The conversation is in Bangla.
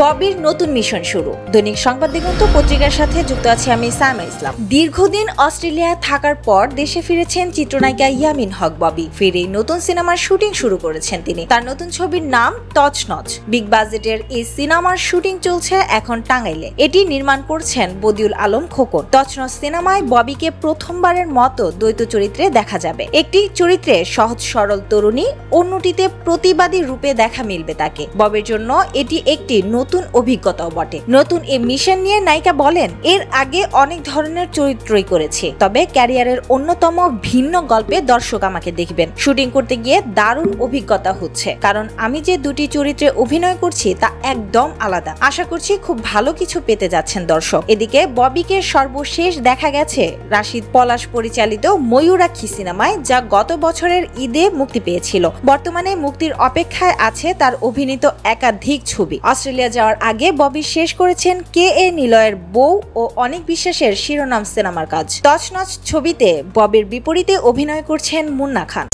ববির নতুন মিশন শুরু। দৈনিক সংবাদ দিগন্ত পত্রিকার সাথে যুক্ত আছি আমি সাইমা ইসলাম। দীর্ঘদিন অস্ট্রেলিয়ায় থাকার পর দেশে ফিরেছেন চিত্রনায়িকা ইয়ামিন হক ববি। ফিরে নতুন সিনেমার শুটিং শুরু করেছেন তিনি। তার নতুন ছবির নাম তছনছ। বিগ বাজেটের এই সিনেমার শুটিং চলছে এখন টাঙ্গাইলে। এটি নির্মাণ করছেন বদিউল আলম খোকন। তছনছ সিনেমায় ববিকে প্রথমবারের মতো দ্বৈত চরিত্রে দেখা যাবে। একটি চরিত্রে সহজ সরল তরুণী, অন্যটিতে প্রতিবাদী রূপে দেখা মিলবে তাকে। ববির জন্য এটি একটি নতুন অভিজ্ঞতাও বটে। নতুন এই মিশন নিয়ে নায়িকা বলেন, এর আগে অনেক ধরনের চরিত্রই করেছি, তবে ক্যারিয়ারের অন্যতম ভিন্ন গল্পে দর্শক আমাকে দেখবেন। শুটিং করতে গিয়ে দারুণ অভিজ্ঞতা হচ্ছে, কারণ আমি যে দুটি চরিত্রে অভিনয় করছি তা একদম আলাদা। আশা করছি খুব ভালো কিছু পেতে যাচ্ছেন দর্শক। এদিকে ববিকে সর্বশেষ দেখা গেছে রাশিদ পলাশ পরিচালিত ময়ূরাক্ষী সিনেমায়, যা গত বছরের ঈদে মুক্তি পেয়েছিল। বর্তমানে মুক্তির অপেক্ষায় আছে তার অভিনীত একাধিক ছবি। অস্ট্রেলিয়া যাওয়ার আগে ববি শেষ করেছেন কে এ নিলয়ের বউ ও অনেক বিশ্বাসের শিরোনাম সিনেমার কাজ। তছনছ ছবিতে ববির বিপরীতে অভিনয় করছেন মুন্না খান।